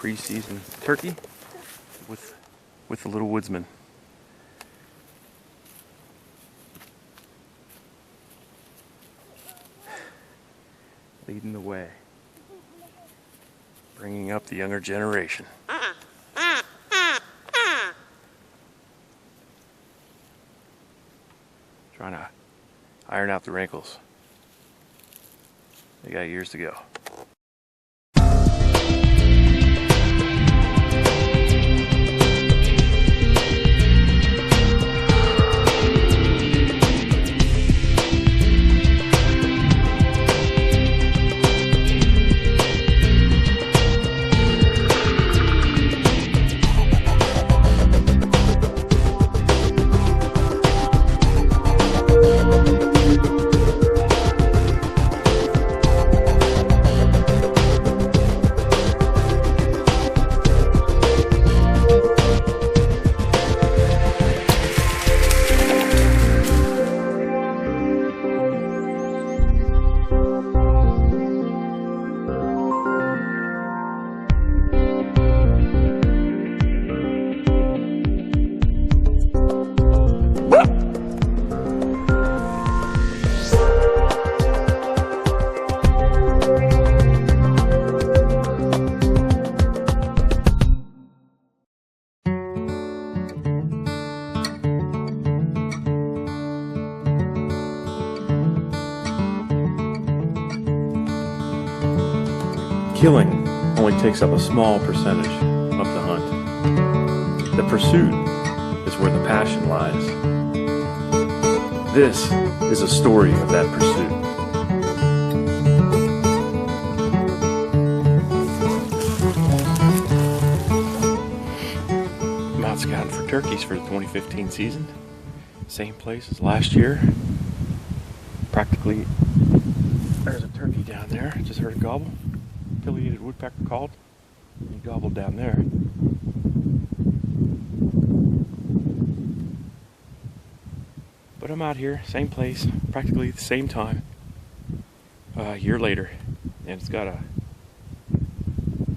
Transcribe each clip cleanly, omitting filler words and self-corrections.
pre-season turkey with the little woodsman. Leading the way, bringing up the younger generation. Trying to iron out the wrinkles. They got years to go. Killing only takes up a small percentage of the hunt. The pursuit is where the passion lies. This is a story of that pursuit. I'm out scouting for turkeys for the 2015 season. Same place as last year. Practically, there's a turkey down there. Just heard a gobble. Affiliated woodpecker called. He gobbled down there. But I'm out here, same place, practically the same time, a year later, and it's got a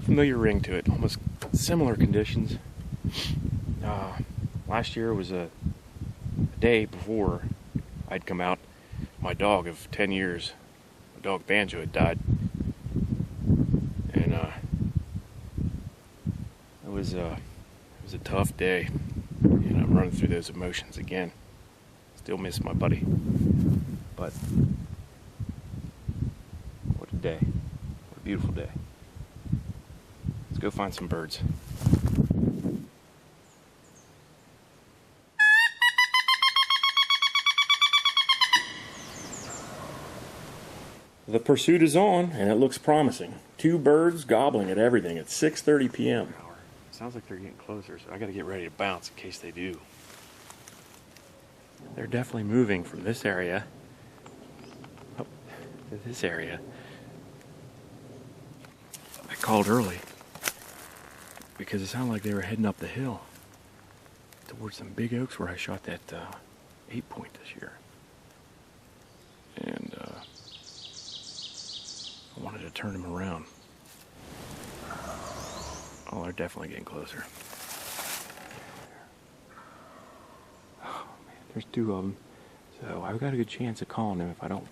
familiar ring to it, almost similar conditions. Last year was a day before I'd come out. My dog of 10 years, my dog Banjo, had died. And it was a tough day, and I'm running through those emotions again. Still miss my buddy, but what a day, what a beautiful day. Let's go find some birds. The pursuit is on, and it looks promising. 2 birds gobbling at everything at 6:30 p.m. Sounds like they're getting closer, so I gotta get ready to bounce in case they do. They're definitely moving from this area up to this area. I called early because it sounded like they were heading up the hill towards some big oaks where I shot that 8-point this year. And I wanted to turn them around. Oh, they're definitely getting closer. Oh man, there's 2 of them. So I've got a good chance of calling them if I don't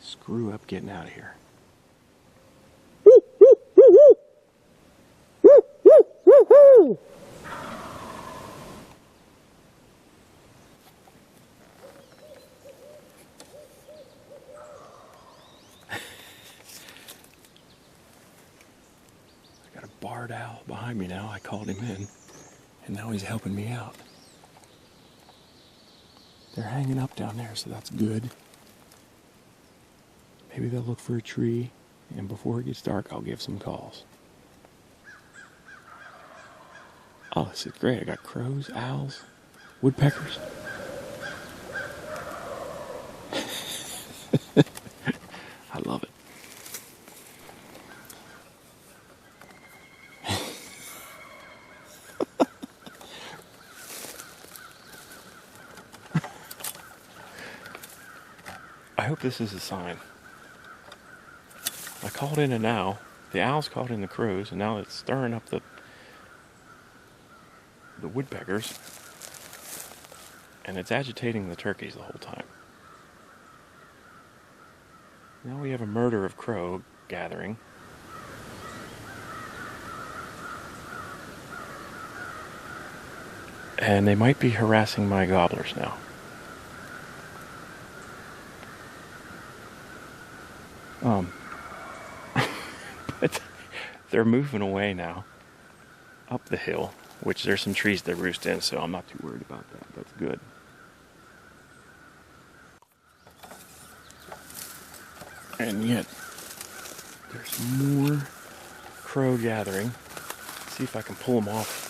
screw up getting out of here. Barred owl behind me now. I called him in, and now he's helping me out. They're hanging up down there, so that's good. Maybe they'll look for a tree, and before it gets dark, I'll give some calls. Oh, this is great. I got crows, owls, woodpeckers. I love it. I hope this is a sign. I called in an owl the owls caught in the crows, and now it's stirring up the woodpeckers, and it's agitating the turkeys the whole time. Now we have a murder of crow gathering. And they might be harassing my gobblers now. But they're moving away now up the hill, which there's some trees they roost in, so I'm not too worried about that. That's good. And yet there's more crow gathering. Let's see if I can pull them off.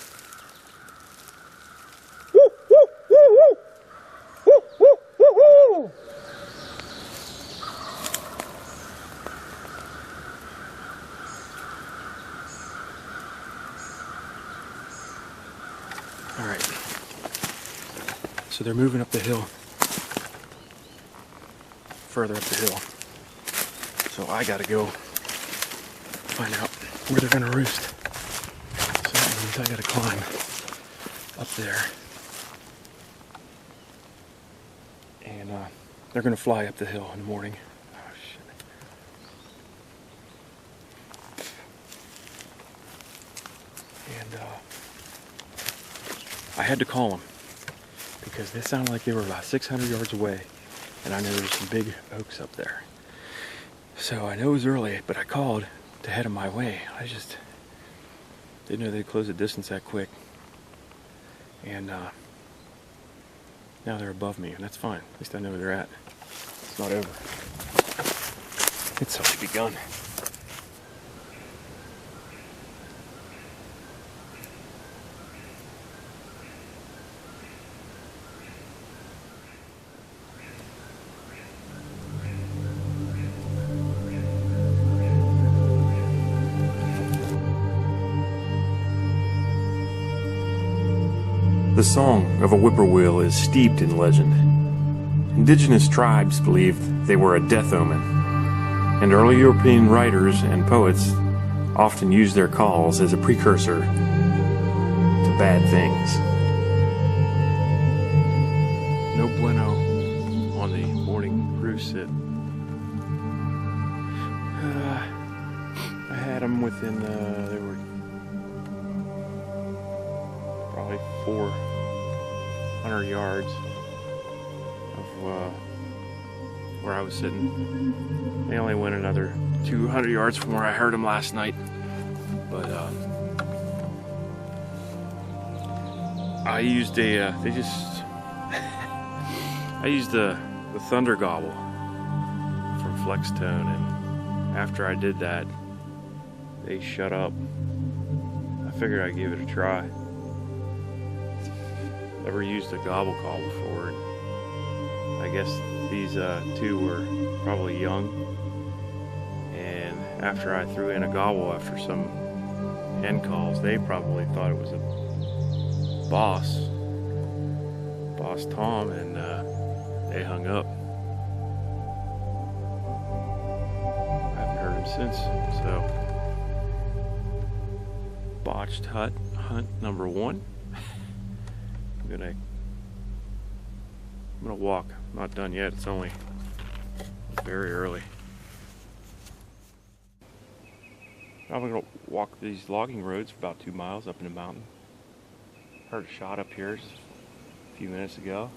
All right, so they're moving up the hill, further up the hill. So I gotta go find out where they're gonna roost. So that means I gotta climb up there. And they're gonna fly up the hill in the morning. Oh shit. And I had to call them because they sounded like they were about 600 yards away, and I know there's some big oaks up there. So I know it was early, but I called to head them my way. I just didn't know they'd close the distance that quick. And now they're above me, and that's fine. At least I know where they're at. It's not over. It's only begun. The song of a whippoorwill is steeped in legend. Indigenous tribes believed they were a death omen, and early European writers and poets often used their calls as a precursor to bad things. No bueno on the morning roost sit. I had them within, they were probably 400 yards of where I was sitting. They only went another 200 yards from where I heard them last night. But I used a, I used the Thunder Gobble from Flextone, and after I did that, they shut up. I figured I'd give it a try. Never used a gobble call before. I guess these two were probably young, and after I threw in a gobble after some hen calls, they probably thought it was a boss Tom, and they hung up. I haven't heard him since. So botched hunt number 1. I'm gonna walk. I'm not done yet. It's only very early. I'm gonna walk these logging roads for about 2 miles up in the mountain. Heard a shot up here just a few minutes ago.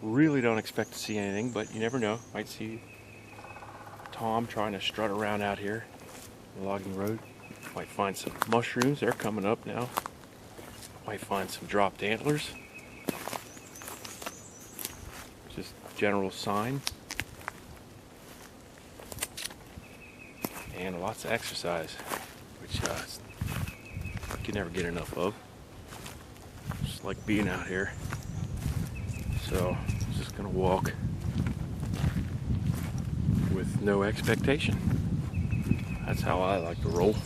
Really don't expect to see anything, but you never know. Might see Tom trying to strut around out here on the logging road. Might find some mushrooms. They're coming up now. Might find some dropped antlers. Just general sign. And lots of exercise, which I can never get enough of. Just like being out here. So I'm just gonna walk with no expectation. That's how I like to roll.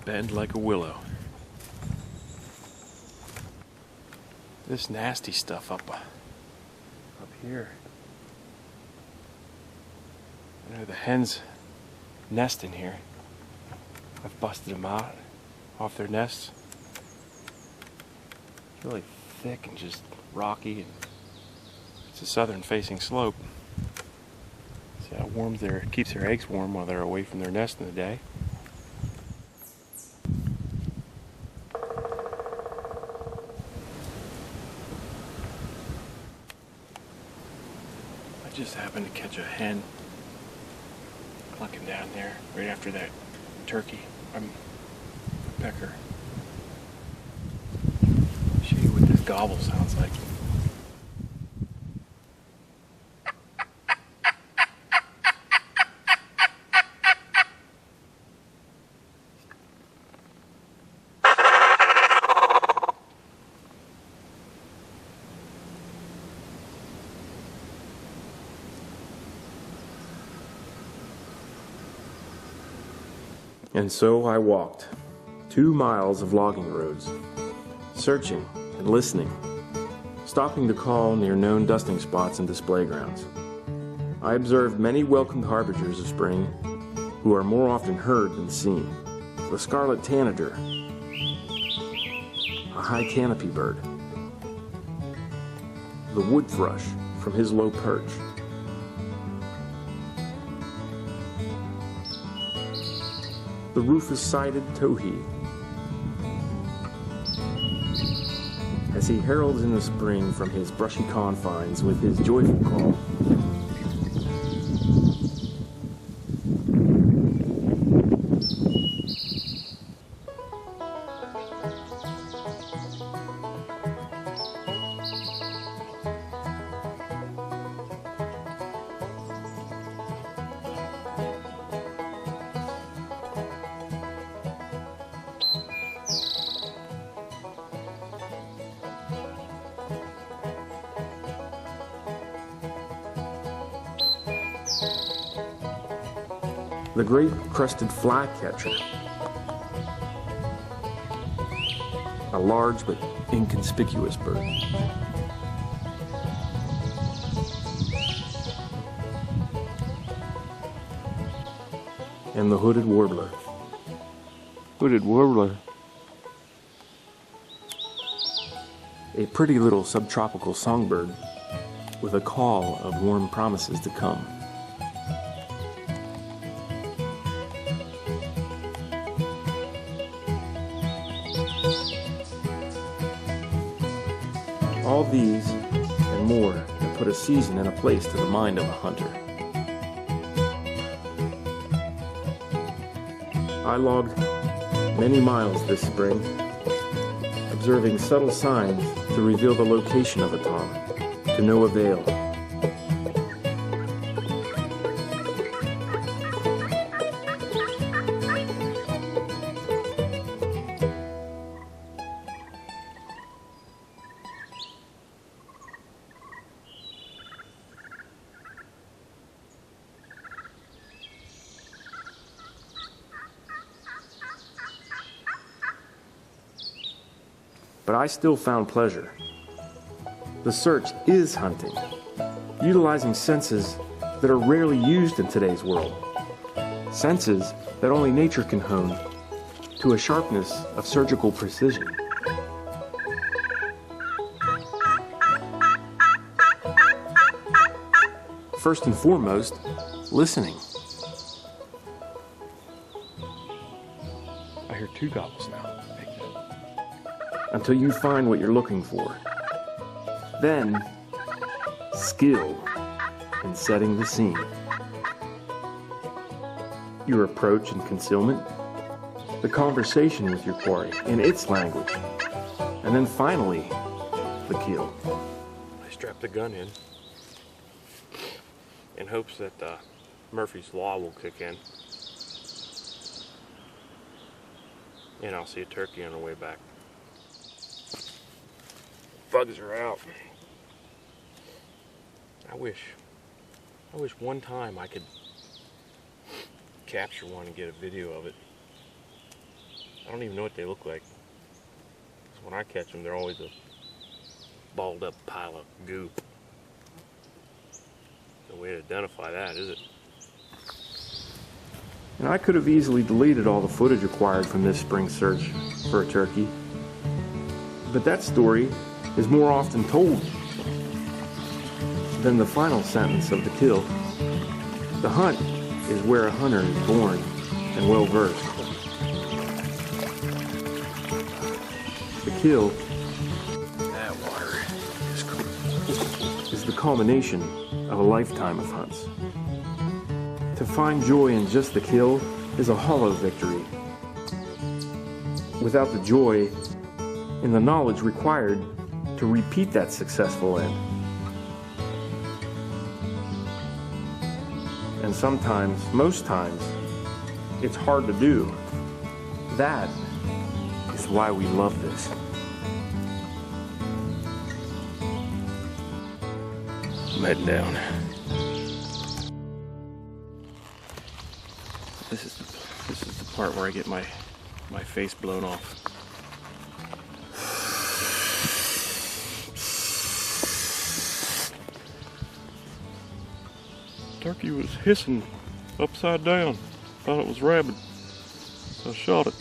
Bend like a willow. This nasty stuff up here. I know the hens nest in here. I've busted them out off their nests. It's really thick and just rocky, and it's a southern facing slope. See how warm it keeps their eggs warm while they're away from their nest in the day. I just happened to catch a hen clucking down there right after that turkey. Pecker. Show you what this gobble sounds like. And so I walked 2 miles of logging roads, searching and listening, stopping to call near known dusting spots and display grounds. I observed many welcomed harbingers of spring who are more often heard than seen. The scarlet tanager, a high canopy bird, the wood thrush from his low perch, the rufous-sided towhee, as he heralds in the spring from his brushy confines with his joyful call. The great crested flycatcher, a large but inconspicuous bird. And the hooded warbler. Hooded warbler. A pretty little subtropical songbird with a call of warm promises to come. All these and more that put a season and a place to the mind of a hunter. I logged many miles this spring, observing subtle signs to reveal the location of a tom, to no avail. But I still found pleasure. The search is hunting, utilizing senses that are rarely used in today's world. Senses that only nature can hone to a sharpness of surgical precision. First and foremost, listening. I hear 2 gobbles now. Until you find what you're looking for. Then, skill in setting the scene. Your approach and concealment, the conversation with your quarry in its language, and then finally, the kill. I strap the gun in hopes that Murphy's Law will kick in, and I'll see a turkey on the way back. Bugs are out. I wish one time I could capture one and get a video of it. I don't even know what they look like. 'Cause when I catch them, they're always a balled up pile of goop. way to identify that, is it? And I could have easily deleted all the footage acquired from this spring search for a turkey. But that story is more often told than the final sentence of the kill. The hunt is where a hunter is born and well versed. The kill That water is cool. is the culmination of a lifetime of hunts. To find joy in just the kill is a hollow victory. Without the joy in the knowledge required to repeat that successful end. And sometimes, most times, it's hard to do. That is why we love this. I'm heading down. This is the part where I get my face blown off. Turkey was hissing upside down. Thought it was rabid. So I shot it.